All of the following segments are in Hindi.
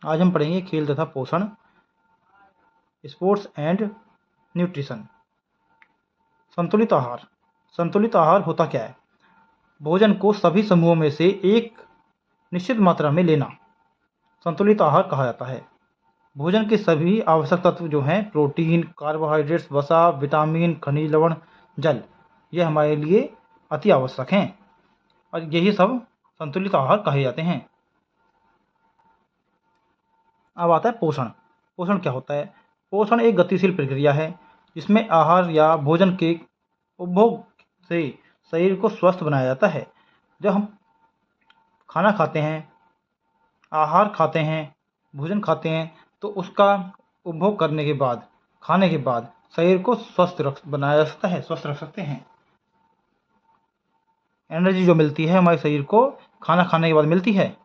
आज हम पढ़ेंगे खेल तथा पोषण, स्पोर्ट्स एंड न्यूट्रिशन। संतुलित आहार। संतुलित आहार होता क्या है? भोजन को सभी समूहों में से एक निश्चित मात्रा में लेना संतुलित आहार कहा जाता है। भोजन के सभी आवश्यक तत्व जो हैं प्रोटीन, कार्बोहाइड्रेट्स, वसा, विटामिन, खनिज लवण, जल, ये हमारे लिए अति आवश्यक हैं और यही सब संतुलित आहार कहे जाते हैं। अब आता है पोषण। पोषण क्या होता है? पोषण एक गतिशील प्रक्रिया है जिसमें आहार या भोजन के उपभोग से शरीर को स्वस्थ बनाया जाता है। जब हम खाना खाते हैं, आहार खाते हैं, भोजन खाते हैं तो उसका उपभोग करने के बाद, खाने के बाद शरीर को स्वस्थ बनाया जा सकता है, स्वस्थ रख सकते हैं। एनर्जी जो मिलती है हमारे शरीर को खाना खाने के बाद मिलती है,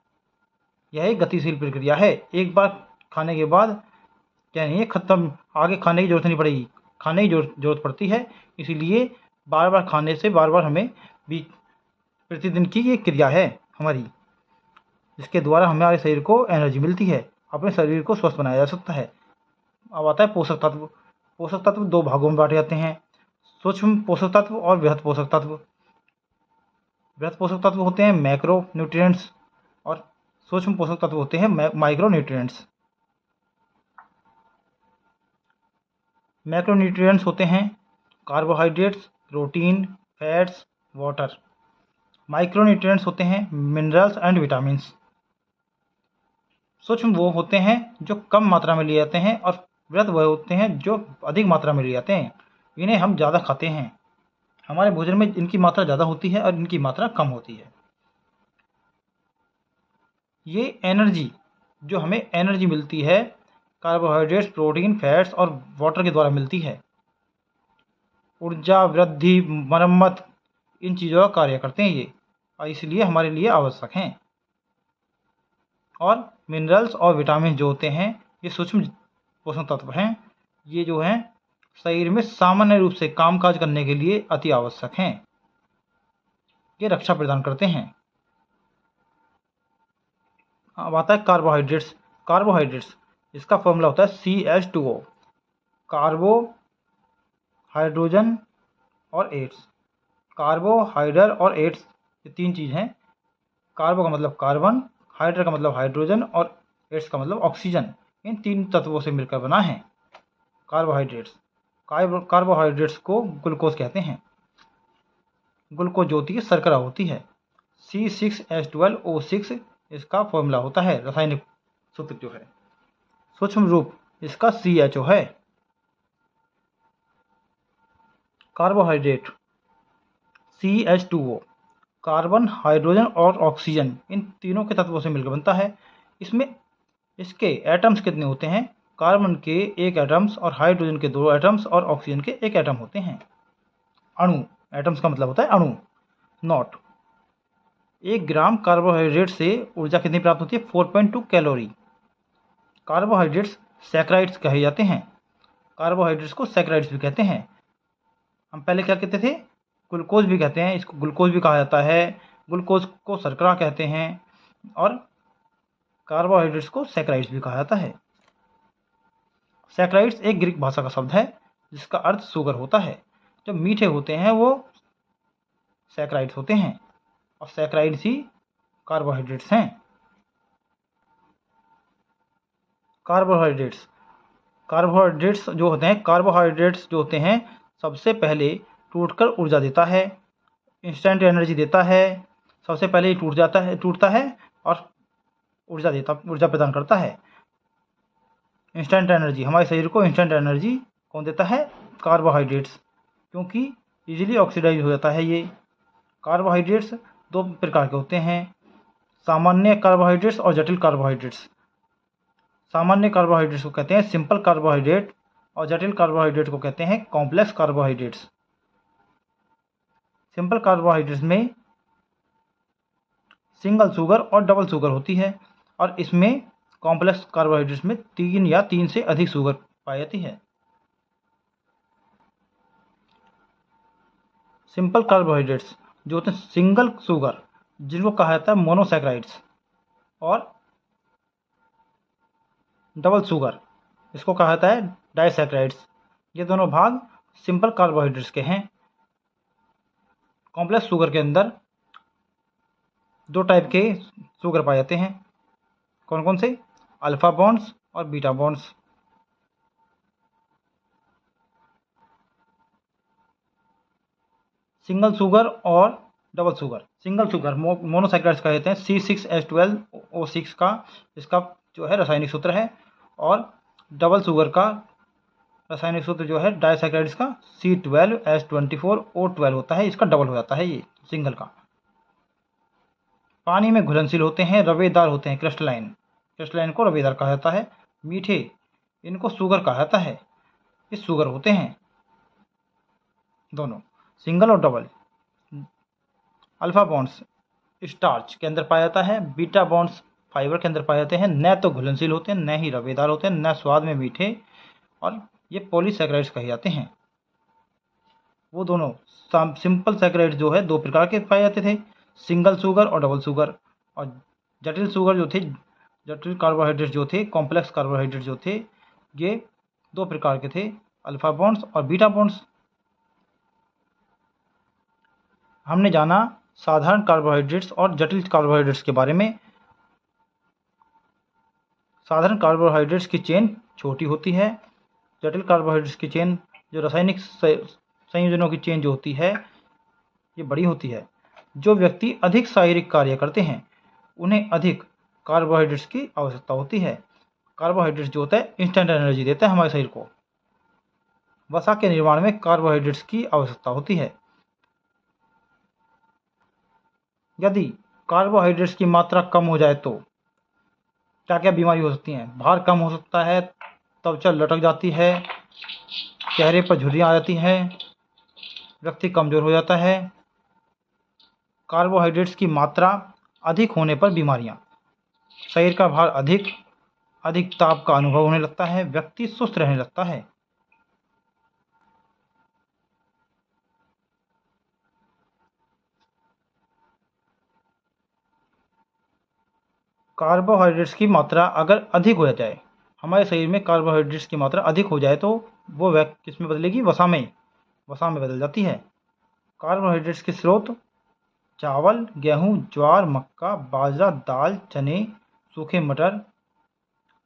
यह एक गतिशील प्रक्रिया है। एक बार खाने के बाद क्या नहीं है ख़त्म, आगे खाने की जरूरत नहीं पड़ेगी, खाने की जरूरत पड़ती है। इसीलिए बार बार खाने से बार बार हमें भी प्रतिदिन की ये क्रिया है हमारी, जिसके द्वारा हमारे शरीर को एनर्जी मिलती है, अपने शरीर को स्वस्थ बनाया जा सकता है। अब आता है पोषक तत्व। पोषक तत्व दो भागों में बांटे जाते हैं, सूक्ष्म पोषक तत्व और वृहद पोषक तत्व। वृहद पोषक तत्व होते हैं मैक्रो न्यूट्रिएंट्स और सूक्ष्म पोषक तत्व होते हैं माइक्रो न्यूट्रिएंट्स। मैक्रोन्यूट्रिएंट्स होते हैं carbohydrates, protein, fats, water. Micronutrients होते हैं मिनरल्स एंड विटामिन्स। सूक्ष्म वो होते हैं जो कम मात्रा में लिए जाते हैं और वृहद वो होते हैं जो अधिक मात्रा में लिए जाते हैं। इन्हें हम ज़्यादा खाते हैं, हमारे भोजन में इनकी मात्रा ज़्यादा होती है और इनकी मात्रा कम होती है। ये एनर्जी जो हमें एनर्जी मिलती है कार्बोहाइड्रेट्स, प्रोटीन, फैट्स और वाटर के द्वारा मिलती है। ऊर्जा, वृद्धि, मरम्मत, इन चीज़ों का कार्य करते हैं ये, और इसलिए हमारे लिए आवश्यक हैं। और मिनरल्स और विटामिन जो होते हैं ये सूक्ष्म पोषक तत्व हैं, ये जो हैं शरीर में सामान्य रूप से कामकाज करने के लिए अति आवश्यक हैं। ये रक्षा प्रदान करते हैं। अब आता है कार्बोहाइड्रेट्स। कार्बोहाइड्रेट्स, इसका फॉर्मूला होता है CH2O, कार्बो, हाइड्रोजन और एड्स। कार्बो, हाइड्र और एड्स, ये तीन चीज़ हैं। कार्बो का मतलब कार्बन, हाइड्र का मतलब हाइड्रोजन और एड्स का मतलब ऑक्सीजन। इन तीन तत्वों से मिलकर बना है कार्बोहाइड्रेट्स। कार्बोहाइड्रेट्स को ग्लूकोज कहते हैं। ग्लूकोज जो होती है शर्करा होती है। C6H12O6 इसका फॉर्मूला होता है, रासायनिक सूत्र जो है। सूक्ष्म रूप इसका CHO है। कार्बोहाइड्रेट CH2O, कार्बन, हाइड्रोजन और ऑक्सीजन, इन तीनों के तत्वों से मिलकर बनता है। इसमें इसके एटम्स कितने होते हैं? कार्बन के 1 एटम्स और हाइड्रोजन के 2 एटम्स और ऑक्सीजन के 1 एटम होते हैं। अणु, एटम्स का मतलब होता है अणु, नॉट। 1 ग्राम कार्बोहाइड्रेट से ऊर्जा कितनी प्राप्त होती है? 4.2 कैलोरी। कार्बोहाइड्रेट्स सैकराइड्स कहे जाते हैं। कार्बोहाइड्रेट्स को सैकराइड्स भी कहते हैं। हम पहले क्या कहते थे? ग्लूकोज भी कहते हैं, इसको ग्लूकोज भी कहा जाता है। ग्लूकोज को शर्करा कहते हैं और कार्बोहाइड्रेट्स को सैकराइड्स भी कहा जाता है। सैकराइड्स एक ग्रीक भाषा का शब्द है जिसका अर्थ शुगर होता है। जो मीठे होते हैं वो सैकराइड्स होते हैं और सैकराइड्स ही कार्बोहाइड्रेट्स हैं। कार्बोहाइड्रेट्स कार्बोहाइड्रेट्स जो होते हैं सबसे पहले टूटकर ऊर्जा देता है, इंस्टेंट एनर्जी देता है। सबसे पहले ही टूटता है और ऊर्जा प्रदान करता है। इंस्टेंट एनर्जी, हमारे शरीर को इंस्टेंट एनर्जी कौन देता है? कार्बोहाइड्रेट्स, क्योंकि इजीली ऑक्सीडाइज हो जाता है ये। कार्बोहाइड्रेट्स दो प्रकार के होते हैं, सामान्य कार्बोहाइड्रेट्स और जटिल कार्बोहाइड्रेट्स। सामान्य कार्बोहाइड्रेट्स को कहते हैं सिंपल कार्बोहाइड्रेट और जटिल कार्बोहाइड्रेट को कहते हैं कॉम्प्लेक्स कार्बोहाइड्रेट्स। सिंपल कार्बोहाइड्रेट्स में सिंगल शुगर और डबल शुगर होती है और इसमें कॉम्प्लेक्स कार्बोहाइड्रेट्स में 3 या 3 से अधिक शुगर पाई जाती है। सिंपल कार्बोहाइड्रेट्स जो होते हैं सिंगल शुगर, जिनको कहा जाता है मोनोसैकराइड्स, और डबल शुगर, इसको कहा जाता है डाइसैकेराइड्स। ये दोनों भाग सिंपल कार्बोहाइड्रेट्स के हैं। कॉम्प्लेक्स शुगर के अंदर दो टाइप के शुगर पाए जाते हैं। कौन कौन से? अल्फा बॉन्ड्स और बीटा बॉन्ड्स। सिंगल शुगर और double sugar. Single sugar monosaccharides कहते हैं, C6H12O6 का इसका जो है रासायनिक सूत्र है, और डबल शुगर का रासायनिक सूत्र जो है डाइसैकेराइड्स का C12H24O12 होता है। इसका डबल हो जाता है ये सिंगल का। पानी में घुलनशील होते हैं, रवेदार होते हैं, क्रिस्टलाइन। क्रिस्टलाइन को रवेदार कहा जाता है। मीठे, इनको शुगर कहा जाता है। ये शुगर होते हैं दोनों, सिंगल और डबल। अल्फा बॉन्ड्स स्टार्च के अंदर पाया जाता है, बीटा बॉन्ड्स फाइबर के अंदर पाए जाते हैं। न तो घुलनशील होते हैं, न ही रवेदार होते हैं, न स्वाद में मीठे, और ये पॉलीसैकेराइड्स कहे जाते हैं। वो दोनों सिंपल सैकेराइड जो है दो प्रकार के पाए जाते थे, सिंगल शुगर और डबल शुगर। और जटिल शुगर जो थे, जटिल कार्बोहाइड्रेट जो थे, कॉम्प्लेक्स कार्बोहाइड्रेट जो थे, ये दो प्रकार के थे, अल्फा बॉन्ड्स और बीटा बॉन्ड्स। हमने जाना साधारण कार्बोहाइड्रेट्स और जटिल कार्बोहाइड्रेट्स के बारे में। साधारण कार्बोहाइड्रेट्स की चेन छोटी होती है, जटिल कार्बोहाइड्रेट्स की चेन, जो रासायनिक संयोजनों की चेन जो होती है, ये बड़ी होती है। जो व्यक्ति अधिक शारीरिक कार्य करते हैं उन्हें अधिक कार्बोहाइड्रेट्स की आवश्यकता होती है। कार्बोहाइड्रेट्स जो होता है इंस्टेंट एनर्जी देता है हमारे शरीर को। वसा के निर्माण में कार्बोहाइड्रेट्स की आवश्यकता होती है। यदि कार्बोहाइड्रेट्स की मात्रा कम हो जाए तो क्या क्या बीमारी हो सकती हैं? भार कम हो सकता है, त्वचा लटक जाती है, चेहरे पर झुर्रियाँ आ जाती हैं, व्यक्ति कमजोर हो जाता है। कार्बोहाइड्रेट्स की मात्रा अधिक होने पर बीमारियां, शरीर का भार अधिक ताप का अनुभव होने लगता है, व्यक्ति सुस्त रहने लगता है। कार्बोहाइड्रेट्स की मात्रा अगर अधिक हो जाए, हमारे शरीर में कार्बोहाइड्रेट्स की मात्रा अधिक हो जाए तो वो किस में बदलेगी? वसा में बदल जाती है। कार्बोहाइड्रेट्स के स्रोत चावल, गेहूं, ज्वार, मक्का, बाजरा, दाल, चने, सूखे मटर,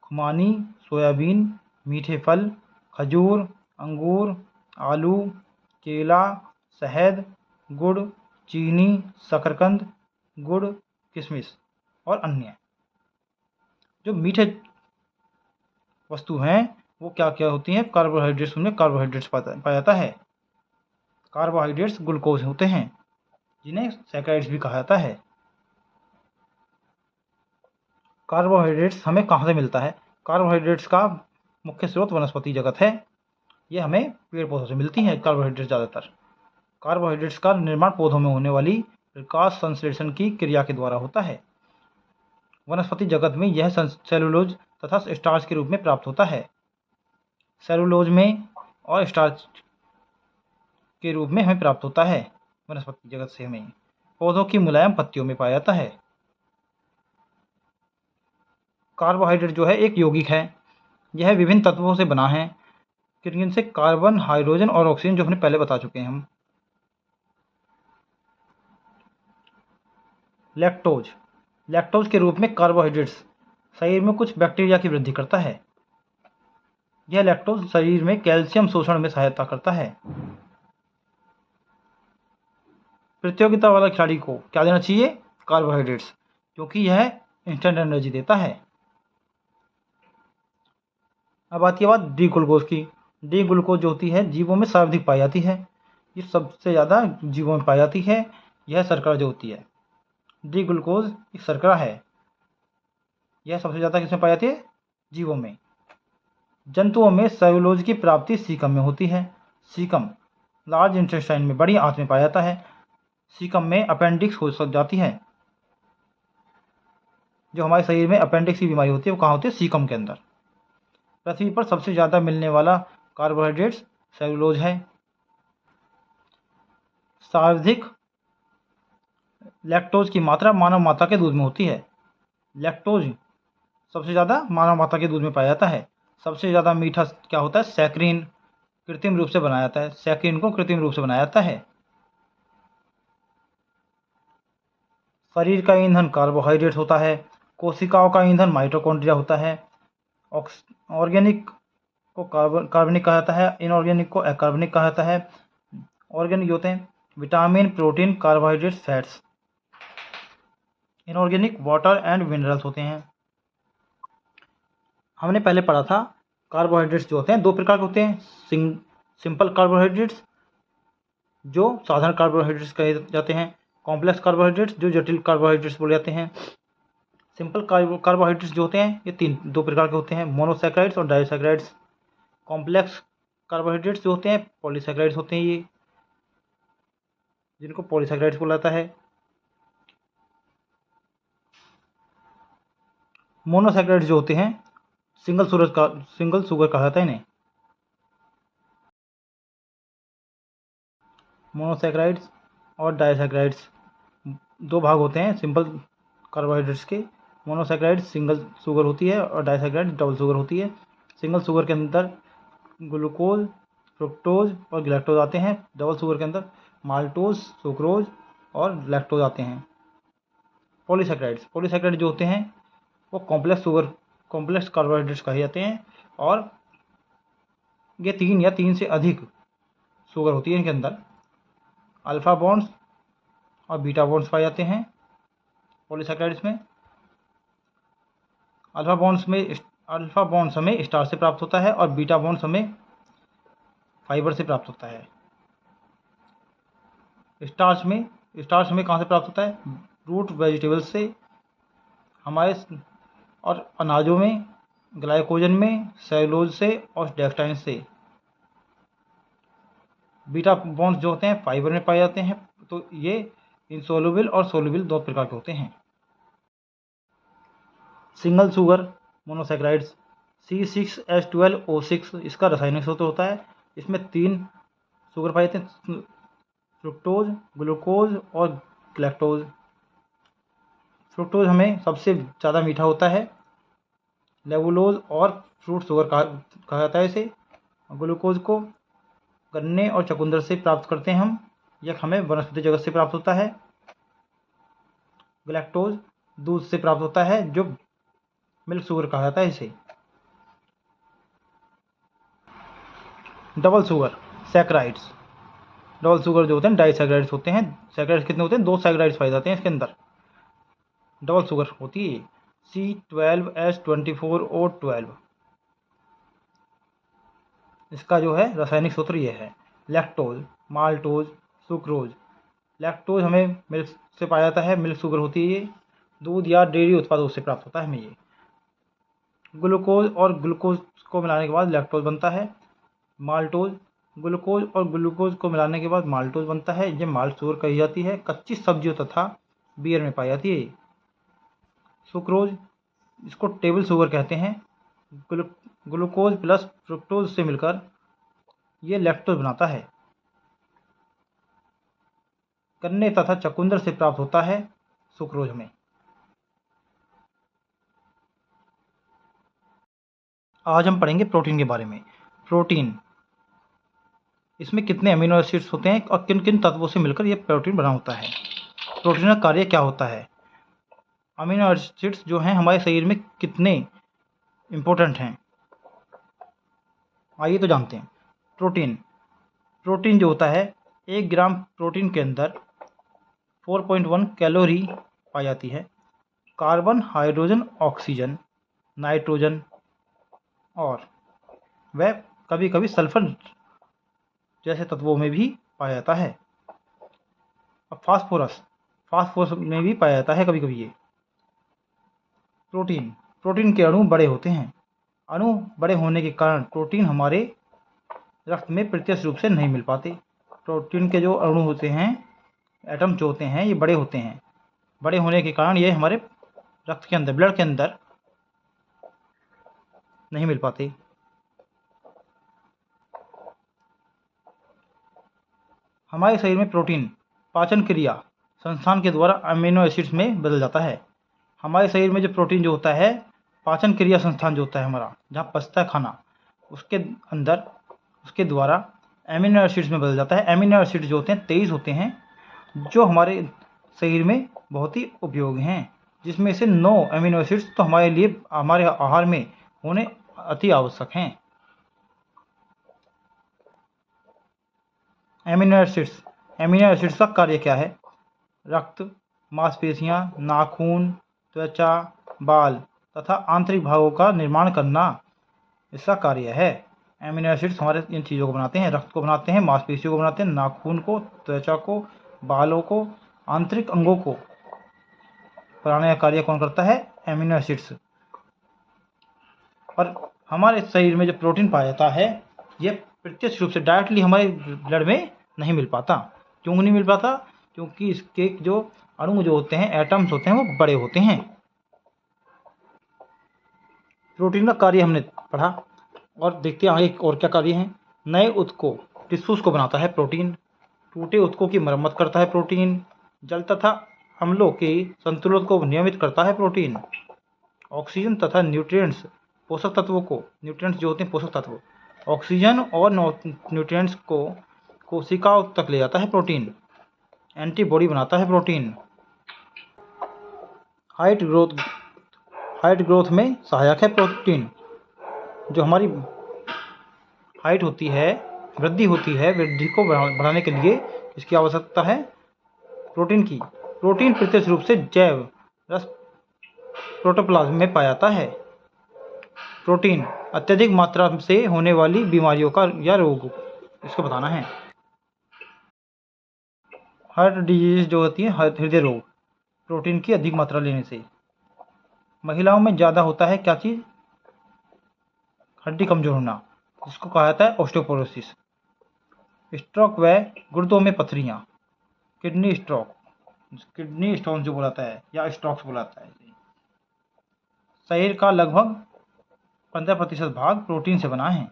खुमानी, सोयाबीन, मीठे फल, खजूर, अंगूर, आलू, केला, शहद, गुड़, चीनी, शकरकंद, गुड़, किशमिश और अन्य। जो मीठे वस्तु हैं वो क्या क्या होती हैं? कार्बोहाइड्रेट्स, उनमें कार्बोहाइड्रेट्स पाया जाता है। कार्बोहाइड्रेट्स ग्लूकोज होते हैं, जिन्हें सैकराइड्स भी कहा जाता है। कार्बोहाइड्रेट्स हमें कहाँ से मिलता है? कार्बोहाइड्रेट्स का मुख्य स्रोत वनस्पति जगत है। ये हमें पेड़ पौधों से मिलती हैं कार्बोहाइड्रेट्स ज़्यादातर। कार्बोहाइड्रेट्स का निर्माण पौधों में होने वाली प्रकाश संश्लेषण की क्रिया के द्वारा होता है। वनस्पति जगत में यह सेलुलोज तथा स्टार्च के रूप में प्राप्त होता है। सेलुलोज में और स्टार्च के रूप में हमें प्राप्त होता है। वनस्पति जगत से हमें पौधों की मुलायम पत्तियों में पाया जाता है। कार्बोहाइड्रेट जो है एक यौगिक है। यह विभिन्न तत्वों से बना है, जिनसे कार्बन, हाइड्रोजन और ऑक्सीजन, जो हमने पहले बता चुके हैं हम। लैक्टोज के रूप में कार्बोहाइड्रेट्स शरीर में कुछ बैक्टीरिया की वृद्धि करता है। यह लैक्टोज शरीर में कैल्शियम शोषण में सहायता करता है। प्रतियोगिता वाला खिलाड़ी को क्या देना चाहिए? कार्बोहाइड्रेट्स, क्योंकि यह इंस्टेंट एनर्जी देता है। अब आती है बात डी ग्लूकोज की। डी ग्लूकोज जो होती है जीवों में सर्वाधिक पाई जाती है। ये सबसे ज़्यादा जीवों में पाई जाती है। यह शर्करा जो होती है, डी ग्लूकोज एक शर्करा है। यह सबसे ज़्यादा किसमें पाई जाती है? जीवों में। जंतुओं में सेलुलोज की प्राप्ति सीकम में होती है। सीकम लार्ज इंटेस्टाइन में, बड़ी आंत में पाया जाता है। सीकम में अपेंडिक्स हो जाती है। जो हमारे शरीर में अपेंडिक्स की बीमारी होती है वो कहाँ होती है? सीकम के अंदर। पृथ्वी पर सबसे ज़्यादा मिलने वाला कार्बोहाइड्रेट्स सेलुलोज है। सर्वाधिक लैक्टोज की मात्रा मानव माता के दूध में होती है। लैक्टोज सबसे ज़्यादा मानव माता के दूध में पाया जाता है। सबसे ज़्यादा मीठा क्या होता है? सैकरीन कृत्रिम रूप से बनाया जाता है। सैकरीन को कृत्रिम रूप से बनाया जाता है। शरीर का ईंधन कार्बोहाइड्रेट होता है। कोशिकाओं का ईंधन माइटोकॉन्ड्रिया होता है। ऑर्गेनिक को कार्बनिक कहा जाता है, इनऑर्गेनिक को अकार्बनिक कहा जाता है। ऑर्गेनिक होते हैं vitamin, protein, carbohydrate, fats. Inorganic water and minerals होते हैं। हमने पहले पढ़ा था कार्बोहाइड्रेट्स जो होते हैं 2 प्रकार के होते हैं। सिंपल कार्बोहाइड्रेट्स जो साधारण कार्बोहाइड्रेट्स कहे जाते हैं। कॉम्प्लेक्स कार्बोहाइड्रेट्स जो जटिल कार्बोहाइड्रेट्स बोले जाते हैं। सिंपल कार्बोहाइड्रेट्स जो होते हैं ये 2 प्रकार के होते हैं, मोनोसैकेराइड्स और डाइसैकेराइड्स। कॉम्प्लेक्स कार्बोहाइड्रेट्स जो होते हैं पॉलीसैकेराइड्स होते हैं, ये जिनको पॉलीसैकेराइड्स बोला जाता है। मोनोसैकेराइड्स जो होते हैं सिंगल शुगर कहा जाता है इन्हें। मोनोसैकेराइड्स और डाइसैकेराइड्स 2 भाग होते हैं सिंपल कार्बोहाइड्रेट्स के। मोनोसैकेराइड्स सिंगल शुगर होती है और डाइसैकेराइड्स डबल शुगर होती है। सिंगल शुगर के अंदर ग्लूकोज, फ्रुक्टोज और गैलेक्टोज आते हैं। डबल शुगर के अंदर माल्टोज, सुक्रोज और लैक्टोज आते हैं। पॉलीसैकेराइड जो होते हैं वो कॉम्प्लेक्स कार्बोहाइड्रेट्स कहे जाते हैं और ये 3 या 3 से अधिक शुगर होती है इनके अंदर। अल्फा बॉन्ड्स और बीटा बॉन्ड्स पाए जाते हैं पॉलीसैकेराइड्स में। अल्फा बॉन्ड्स हमें स्टार्च से प्राप्त होता है और बीटा बॉन्ड्स हमें फाइबर से प्राप्त होता है। स्टार्च हमें कहाँ से प्राप्त होता है? रूट वेजिटेबल्स से, हमारे और अनाजों में, ग्लाइकोजन में, सेलुलोज से और डेक्सट्राइन से। बीटा बॉन्ड्स जो होते हैं फाइबर में पाए जाते हैं, तो ये इनसोल्युबल और सोल्युबल 2 प्रकार के होते हैं। सिंगल शुगर मोनोसैकेराइड्स C6H12O6 इसका रासायनिक सूत्र होता है। इसमें 3 शुगर पाए जाते हैं, फ्रुक्टोज, ग्लूकोज और गैलेक्टोज। फ्रुक्टोज हमें सबसे ज़्यादा मीठा होता है। लेवुलोज और फ्रूट शुगर कहा जाता है इसे। ग्लूकोज को गन्ने और चुकंदर से प्राप्त करते हैं हम, यह हमें वनस्पति जगत से प्राप्त होता है। गैलेक्टोज दूध से प्राप्त होता है जो मिल्क शुगर कहा जाता है इसे। Double sugar saccharides, double sugar जो होते हैं डाइसैकेराइड्स होते हैं। सैकराइड्स कितने होते हैं? 2 सैकराइड्स पाए जाते हैं इसके अंदर। डबल शुगर होती है C12H24O12। इसका जो है रासायनिक सूत्र ये है। Lactose, maltose, sucrose. लैक्टोज हमें मिल्क से पाया जाता है, मिल्क शुगर होती है ये। दूध या डेयरी उत्पादों से प्राप्त होता है हमें ये। ग्लूकोज और ग्लूकोज को मिलाने के बाद लैक्टोज बनता है। ग्लूकोज और ग्लूकोज को मिलाने के बाद माल्टोज बनता है। ये माल्ट शुगर कही जाती है। कच्ची सब्जियों तथा बियर में पाई जाती है। सुक्रोज, इसको टेबल शुगर कहते हैं। ग्लूकोज प्लस फ्रुक्टोज से मिलकर ये लैक्टोज बनाता है। गन्ने तथा चुकंदर से प्राप्त होता है सुक्रोज में। आज हम पढ़ेंगे प्रोटीन के बारे में। प्रोटीन, इसमें कितने अमीनो एसिड्स होते हैं और किन किन तत्वों से मिलकर यह प्रोटीन बना होता है। प्रोटीन का कार्य क्या होता है? अमीनो एसिड्स जो हैं हमारे शरीर में कितने इम्पोर्टेंट हैं, आइए तो जानते हैं। प्रोटीन जो होता है 1 ग्राम प्रोटीन के अंदर 4.1 कैलोरी पाई जाती है। कार्बन, हाइड्रोजन, ऑक्सीजन, नाइट्रोजन और वह कभी कभी सल्फर जैसे तत्वों में भी पाया जाता है। अब फास्फोरस में भी पाया जाता है कभी कभी ये। प्रोटीन के अणु बड़े होते हैं। अणु बड़े होने के कारण प्रोटीन हमारे रक्त में प्रत्यक्ष रूप से नहीं मिल पाते। प्रोटीन के जो अणु होते हैं, एटम जो होते हैं, ये बड़े होते हैं। बड़े होने के कारण ये हमारे रक्त के अंदर, ब्लड के अंदर नहीं मिल पाते। हमारे शरीर में प्रोटीन पाचन क्रिया संस्थान के द्वारा अमीनो एसिड्स में बदल जाता है। हमारे शरीर में जो प्रोटीन जो होता है पाचन क्रिया संस्थान जो होता है हमारा, जहाँ पचता है खाना, उसके अंदर उसके द्वारा एमिनो एसिड्स में बदल जाता है। एमिनो एसिड जो होते हैं 23 होते हैं, जो हमारे शरीर में बहुत ही उपयोगी हैं, जिसमें से 9 एमिनो एसिड्स तो हमारे लिए हमारे आहार में होने अति आवश्यक हैं। एमिनो एसिड्स का कार्य क्या है? रक्त, मांसपेशियां, नाखून, त्वचा, बाल तथा आंतरिक भागों का निर्माण करना इसका कार्य है। एमिनो एसिड्स हमारे इन चीज़ों को बनाते हैं, रक्त को बनाते हैं, मांसपेशियों को बनाते हैं, नाखून को, त्वचा को, बालों को, आंतरिक अंगों को बनाने का कार्य कौन करता है? Amino acids. और हमारे शरीर में जो प्रोटीन पाया जाता है, ये प्रत्यक्ष रूप से डायरेक्टली हमारे ब्लड में नहीं मिल पाता। क्यों नहीं मिल पाता? क्योंकि इसके जो अणु जो होते हैं, एटम्स होते हैं, वो बड़े होते हैं। प्रोटीन का कार्य हमने पढ़ा, और देखते हैं आगे और क्या कार्य है। नए ऊतकों, टिश्यूज को बनाता है प्रोटीन। टूटे ऊतकों की मरम्मत करता है प्रोटीन। जल तथा अम्लों के संतुलन को नियमित करता है प्रोटीन। ऑक्सीजन तथा न्यूट्रिएंट्स, पोषक तत्वों को, न्यूट्रिएंट्स जो होते हैं पोषक तत्व, ऑक्सीजन और न्यूट्रिएंट्स को कोशिकाओं तक ले जाता है प्रोटीन। एंटीबॉडी बनाता है प्रोटीन। हाइट ग्रोथ में सहायक है प्रोटीन। जो हमारी हाइट होती है, वृद्धि होती है, वृद्धि को बढ़ाने के लिए इसकी आवश्यकता है प्रोटीन की। प्रोटीन प्रत्यक्ष रूप से जैव रस प्रोटोप्लाज्म में पाया जाता है। प्रोटीन अत्यधिक मात्रा से होने वाली बीमारियों का या रोग, इसको बताना है। हार्ट डिजीज जो होती है, हृदय रोग, प्रोटीन की अधिक मात्रा लेने से। महिलाओं में ज़्यादा होता है क्या चीज़? हड्डी कमजोर होना, जिसको कहा जाता है ऑस्टियोपोरोसिस। स्ट्रोक व गुर्दों में पथरियाँ, किडनी स्टोन जो बुलाता है, या स्ट्रोक्स बुलाता है। शरीर का लगभग 15% भाग प्रोटीन से बना है।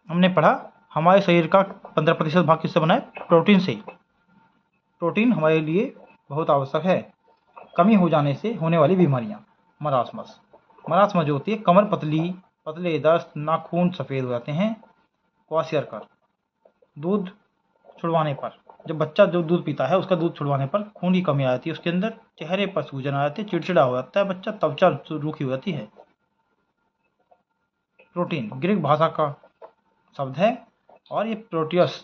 हमने पढ़ा हमारे शरीर का 15% भाग किससे बना है? प्रोटीन से। प्रोटीन हमारे लिए बहुत आवश्यक है। कमी हो जाने से होने वाली बीमारियाँ, मरासमस जो होती है, कमर पतले दस्त, नाखून सफ़ेद हो जाते हैं। क्वाशियरकर, दूध छुड़वाने पर, जब बच्चा जो दूध पीता है उसका दूध छुड़वाने पर खून की कमी आ जाती है उसके अंदर, चेहरे पर सूजन आ जाती है, चिड़चिड़ा हो जाता है बच्चा, त्वचा रूखी हो जाती है। प्रोटीन ग्रीक भाषा का शब्द है, और ये प्रोटियस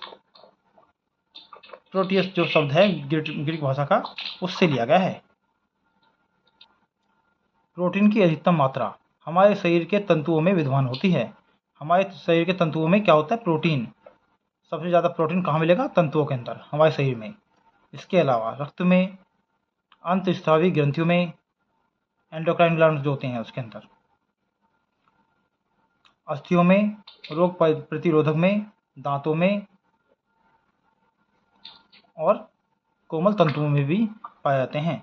जो शब्द है ग्रीक भाषा का, उससे लिया गया है। प्रोटीन की अधिकतम मात्रा हमारे शरीर के तंतुओं में विद्यमान होती है। हमारे शरीर के तंतुओं में क्या होता है? प्रोटीन। सबसे ज़्यादा प्रोटीन कहाँ मिलेगा? तंतुओं के अंदर, हमारे शरीर में। इसके अलावा रक्त में, अंतःस्रावी ग्रंथियों में, एंडोक्राइन ग्लैंड्स जो होते हैं उसके अंदर, अस्थियों में, रोग प्रतिरोधक में, दांतों में, और कोमल तंतुओं में भी पाए जाते हैं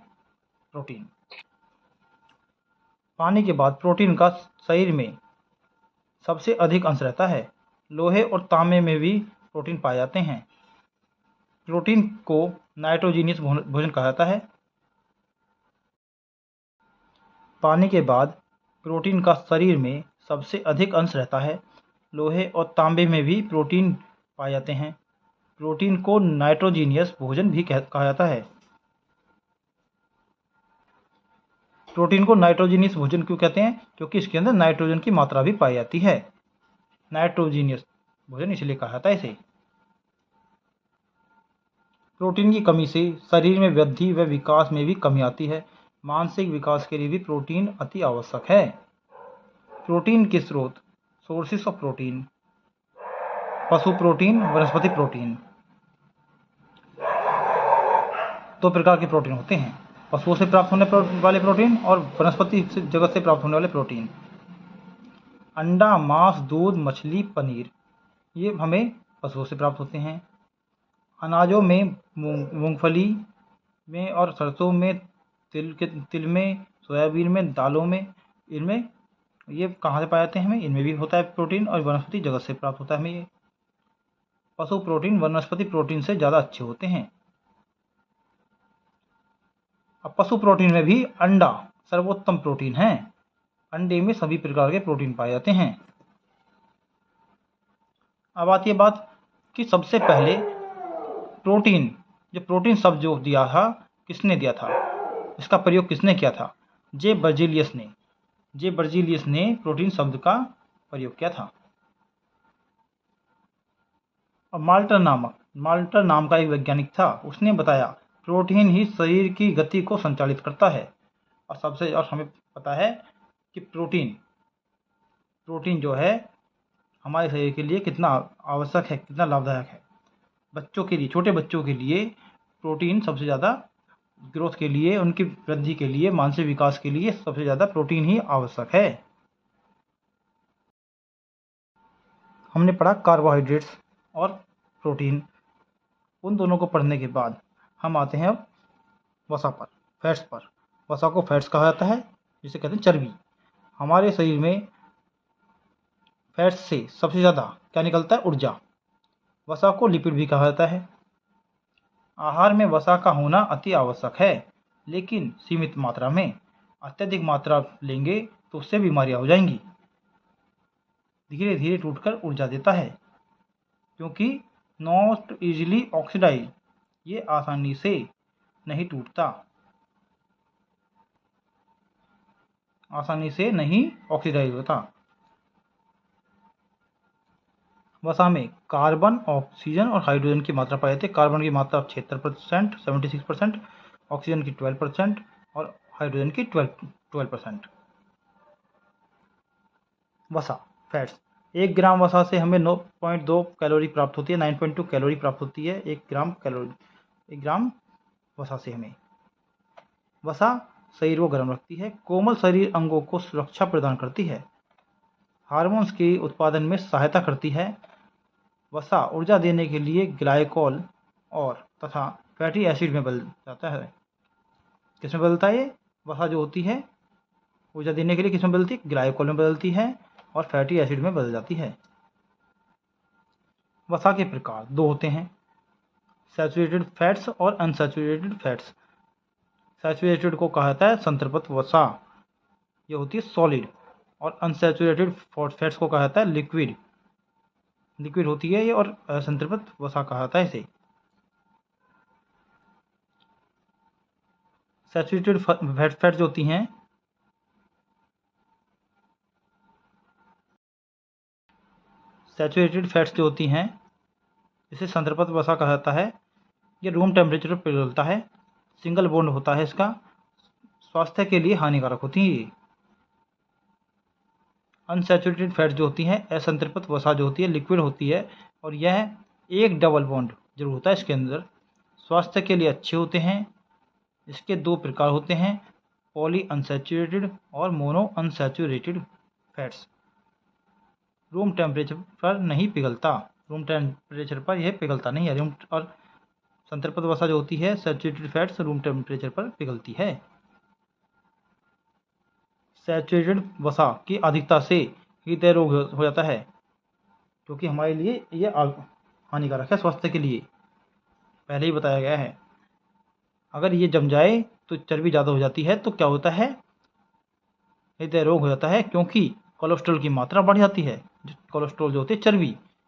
प्रोटीन। पानी के बाद प्रोटीन का शरीर में सबसे अधिक अंश रहता है। लोहे और तांबे में भी प्रोटीन पाए जाते हैं। प्रोटीन को नाइट्रोजीनियस भोजन कहा जाता है। पानी के बाद प्रोटीन का शरीर में सबसे अधिक अंश रहता है। लोहे और तांबे में भी प्रोटीन पाए जाते हैं। प्रोटीन को नाइट्रोजीनियस भोजन भी कहा जाता है। प्रोटीन को नाइट्रोजीनियस भोजन क्यों कहते हैं? क्योंकि इसके अंदर नाइट्रोजन की मात्रा भी पाई जाती है। नाइट्रोजीनियस भोजन इसलिए कहा जाता है इसे। प्रोटीन की कमी से शरीर में वृद्धि व विकास में भी कमी आती है। मानसिक विकास के लिए भी प्रोटीन अति आवश्यक है। प्रोटीन के स्रोत, सोर्सेस ऑफ प्रोटीन, पशु प्रोटीन, वनस्पति प्रोटीन। दो प्रकार के प्रोटीन होते हैं, पशुओं से प्राप्त होने वाले प्रोटीन और वनस्पति जगत से प्राप्त होने वाले प्रोटीन। अंडा, मांस, दूध, मछली, पनीर, ये हमें पशुओं से प्राप्त होते हैं। अनाजों में मूंगफली में और सरसों में, तिल में, सोयाबीन में, दालों में, इनमें ये कहाँ से पाए जाते हैं? हमें इनमें भी होता है प्रोटीन, और वनस्पति जगत से प्राप्त होता है हमें ये। पशु प्रोटीन वनस्पति प्रोटीन से ज़्यादा अच्छे होते हैं। अब पशु प्रोटीन में भी अंडा सर्वोत्तम प्रोटीन है। अंडे में सभी प्रकार के प्रोटीन पाए जाते हैं। अब आती है बात कि सबसे पहले प्रोटीन, जो प्रोटीन शब्द जो दिया था, किसने दिया था, इसका प्रयोग किसने किया था? जे बर्जीलियस ने प्रोटीन शब्द का प्रयोग किया था। और माल्टर नाम का एक वैज्ञानिक था, उसने बताया प्रोटीन ही शरीर की गति को संचालित करता है। और हमें पता है कि प्रोटीन जो है हमारे शरीर के लिए कितना आवश्यक है, कितना लाभदायक है। बच्चों के लिए, छोटे बच्चों के लिए प्रोटीन सबसे ज़्यादा ग्रोथ के लिए, उनकी वृद्धि के लिए, मानसिक विकास के लिए सबसे ज़्यादा प्रोटीन ही आवश्यक है। हमने पढ़ा कार्बोहाइड्रेट्स और प्रोटीन। उन दोनों को पढ़ने के बाद हम आते हैं अब वसा पर, फैट्स पर। वसा को फैट्स कहा जाता है, जिसे कहते हैं चर्बी। हमारे शरीर में फैट्स से सबसे ज़्यादा क्या निकलता है? ऊर्जा। वसा को लिपिड भी कहा जाता है। आहार में वसा का होना अति आवश्यक है, लेकिन सीमित मात्रा में। अत्यधिक मात्रा लेंगे तो उससे बीमारियां हो जाएंगी। धीरे धीरे टूटकर ऊर्जा देता है, क्योंकि नॉट इजीली ऑक्सीडाइज, ये आसानी से नहीं टूटता, आसानी से नहीं ऑक्सीडाइज होता। वसा में कार्बन, ऑक्सीजन और हाइड्रोजन की मात्रा पाई जाती है। कार्बन की मात्रा 76%, 76%, ऑक्सीजन की 12% और हाइड्रोजन की 12%। वसा, फैट्स। 1 ग्राम वसा से हमें 9.2 कैलोरी प्राप्त होती है, 9.2 कैलोरी प्राप्त होती है 1 ग्राम वसा से हमें। वसा शरीर को गर्म रखती है, कोमल शरीर अंगों को सुरक्षा प्रदान करती है, हार्मोन्स के उत्पादन में सहायता करती है। वसा ऊर्जा देने के लिए ग्लाइकोल और तथा फैटी एसिड में बदल जाता है। किसमें बदलता है ये? वसा जो होती है ऊर्जा देने के लिए किसमें बदलती है? ग्लाइकोल में बदलती है और फैटी एसिड में बदल जाती है। वसा के प्रकार 2 होते हैं, सैचुरेटेड फैट्स और अनसैचुरेटेड फैट्स। सैचुरेटेड को कहा जाता है संतृप्त वसा, ये होती है सॉलिड। और अनसैचुरेटेड फैट्स को कहा जाता है लिक्विड होती है ये, और संतृप्त वसा कहा जाता है इसे। सैचुरेटेड फैट्स जो होती हैं, इसे संतृप्त वसा कहा जाता है। ये रूम टेम्परेचर पर पिघलता है, सिंगल बॉन्ड होता है इसका, स्वास्थ्य के लिए हानिकारक होती है ये। अनसैचुरेटेड फैट जो होती हैं, असंतृप्त वसा जो होती है, लिक्विड होती है, और यह एक डबल बॉन्ड जरूर होता है इसके अंदर, स्वास्थ्य के लिए अच्छे होते हैं। इसके 2 प्रकार होते हैं, पॉली अनसैचुरेटेड और mono unsaturated fats. Room temperature पर नहीं पिघलता, रूम टेम्परेचर पर यह पिघलता नहीं है। और संतृप्त वसा जो होती है, सैचुरेटेड फैट्स, रूम टेम्परेचर पर पिघलती है। सैचुरेटेड वसा की अधिकता से हृदय रोग हो जाता है, क्योंकि हमारे लिए ये हानिकारक है स्वास्थ्य के लिए, पहले ही बताया गया है। अगर ये जम जाए तो चर्बी ज़्यादा हो जाती है, तो क्या होता है? हृदय रोग हो जाता है, क्योंकि कोलेस्ट्रॉल की मात्रा बढ़ जाती है। कोलेस्ट्रॉल जो होती है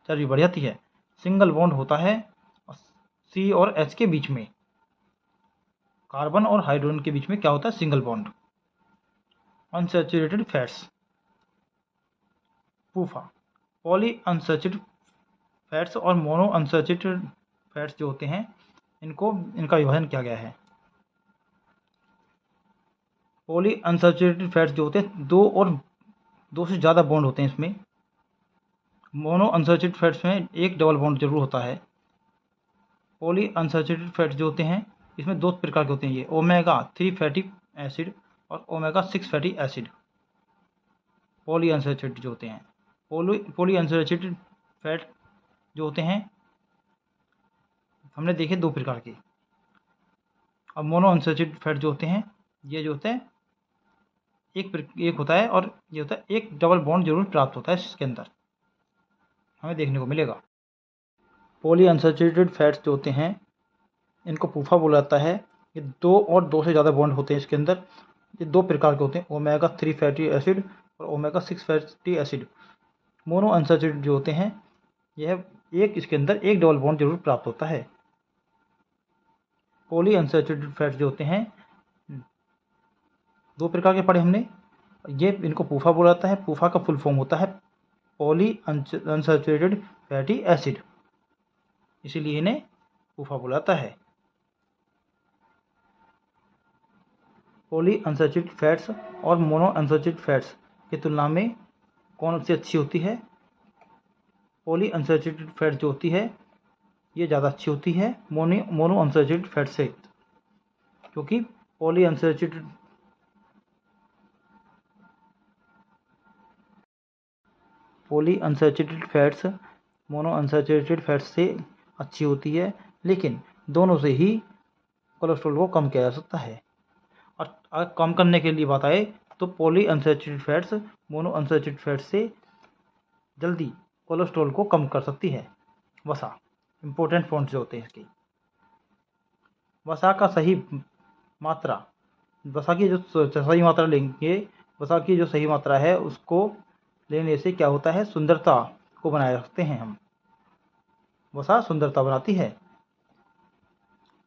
चर्बी बढ़ जाती है। सिंगल बॉन्ड होता है सी और एच के बीच में, कार्बन और हाइड्रोजन के बीच में क्या होता है? Single bond. Unsaturated fats, पूफा, poly unsaturated fats और मोनो अनसैचुरेटेड फैट्स जो होते हैं, इनका विभाजन किया गया है। पॉली अनसैचुरेटेड फैट्स जो होते हैं, 2 से ज़्यादा बॉन्ड होते हैं इसमें। मोनो अनसैचुरेटेड फैट्स में एक डबल बॉन्ड जरूर होता है। पॉली अनसैचुरेटेड फैट्स जो होते हैं, इसमें 2 प्रकार के होते हैं, ये ओमेगा 3 फैटी एसिड और omega 6 fatty acid. Poly unsaturated जो होते हैं, पॉली अनसैचुरेटेड फैट जो होते हैं हमने देखे 2 प्रकार के। अब मोनो अनसैचुरेटेड फैट जो होते हैं, ये जो होते हैं एक होता है, और ये होता है एक डबल बॉन्ड जरूर प्राप्त होता है इसके अंदर, हमें देखने को मिलेगा। पॉली अनसैचुरेटेड फैट्स जो होते हैं, इनको पूफा बोला जाता है। ये 2 से ज़्यादा बॉन्ड होते हैं इसके अंदर, ये 2 प्रकार के होते हैं, ओमेगा 3 फैटी एसिड और omega 6 fatty acid. Mono unsaturated जो होते हैं, यह इसके अंदर एक डबल बॉन्ड जरूर प्राप्त होता है। पॉली अनसैचुरेटेड फैट जो होते हैं, 2 प्रकार के पढ़े हमने। ये इनको पूफा बोला जाता है। पूफा का फुल फॉर्म होता है पॉली अनसैचुरेटेड फैटी एसिड, इसीलिए इन्हें पूफा बोला जाता है। पॉली अनसैचुरेटेड फैट्स और मोनो अनसैचुरेटेड फैट्स की तुलना में कौन सी अच्छी होती है? पॉली अनसैचुरेटेड फैट जो होती है ये ज़्यादा अच्छी होती है मोनो अनसैचुरेटेड फैट से, क्योंकि poly unsaturated fats mono unsaturated fats से अच्छी होती है, लेकिन दोनों से ही कोलेस्ट्रॉल को कम किया जा सकता है। और अगर कम करने के लिए बात आए तो poly unsaturated fats mono unsaturated fats से जल्दी कोलेस्ट्रॉल को कम कर सकती है। वसा, इंपॉर्टेंट पॉइंट्स जो होते हैं इसके, वसा का सही मात्रा, वसा की जो सही मात्रा लेंगे, वसा की जो सही मात्रा है उसको लेने से क्या होता है, सुंदरता को बनाए रखते हैं हम। वसा सुंदरता बनाती है,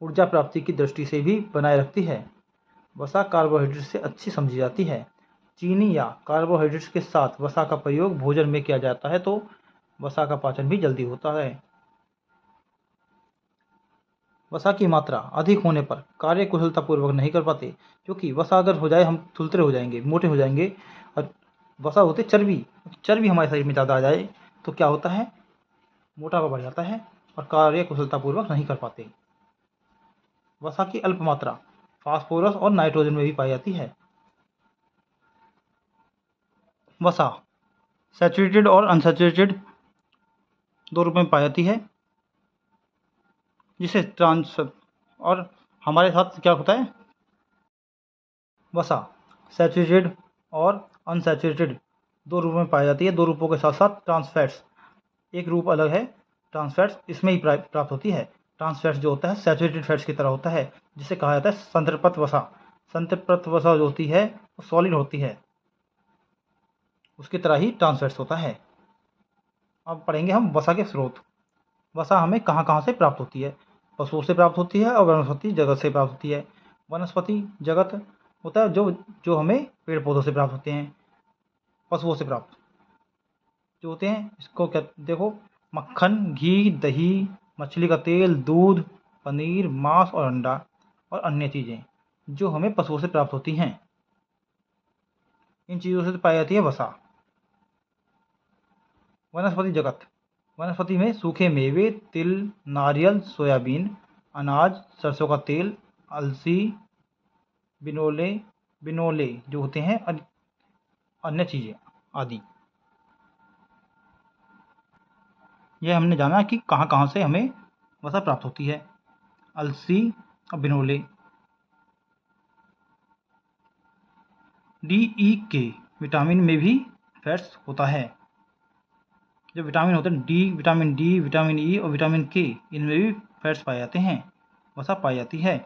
ऊर्जा प्राप्ति की दृष्टि से भी बनाए रखती है। वसा कार्बोहाइड्रेट से अच्छी समझी जाती है। चीनी या कार्बोहाइड्रेट्स के साथ वसा का प्रयोग भोजन में किया जाता है तो वसा का पाचन भी जल्दी होता है। वसा की मात्रा अधिक होने पर कार्य कुशलतापूर्वक नहीं कर पाते, क्योंकि वसा अगर हो जाए हम थुलथुले हो जाएंगे, मोटे हो जाएंगे। और वसा होते चर्बी हमारे शरीर में ज़्यादा आ जाए तो क्या होता है, मोटापा बढ़ जाता है और कार्य कुशलतापूर्वक नहीं कर पाते। वसा की अल्प मात्रा फास्फोरस और नाइट्रोजन में भी पाई जाती है। वसा सैचुरेटेड और अनसैचुरेटेड 2 रूप में पाई जाती है, जिसे ट्रांस और हमारे साथ क्या होता है, वसा सैचुरेटेड और अनसैचुरेटेड 2 रूपों में पाई जाती है। 2 रूपों के साथ साथ ट्रांसफैट्स, एक रूप अलग है ट्रांसफैट्स, इसमें ही प्राप्त होती है। ट्रांसफैट्स जो होता है सैचुरेटेड फैट्स की तरह होता है, जिसे कहा जाता है संतृप्त वसा। संतृप्त वसा जो होती है वो सॉलिड होती है, उसकी तरह ही ट्रांसफैट्स होता है। अब पढ़ेंगे हम वसा के स्रोत। वसा हमें कहाँ कहाँ से प्राप्त होती है? पशुओं से प्राप्त होती है और वनस्पति जगत से प्राप्त होती है। वनस्पति जगत होता है जो हमें पेड़ पौधों से प्राप्त होते हैं। पशुओं से प्राप्त जो होते हैं, इसको क्या देखो, मक्खन, घी, दही, मछली का तेल, दूध, पनीर, मांस और अंडा और अन्य चीज़ें जो हमें पशुओं से प्राप्त होती हैं, इन चीज़ों से पाई जाती है वसा। वनस्पति जगत, वनस्पति में सूखे मेवे, तिल, नारियल, सोयाबीन, अनाज, सरसों का तेल, अलसी, बिनोले जो होते हैं, अन्य चीज़ें आदि। यह हमने जाना कि कहाँ कहाँ से हमें वसा प्राप्त होती है। अलसी और बिनोले। डी, ई, के विटामिन में भी फैट्स होता है। जो विटामिन होते हैं विटामिन डी, विटामिन ई और विटामिन के, इनमें भी फैट्स पाए जाते हैं, वसा पाई जाती है।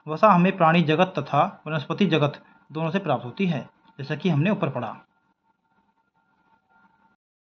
वसा हमें प्राणी जगत तथा वनस्पति जगत दोनों से प्राप्त होती है, जैसा कि हमने ऊपर पढ़ा।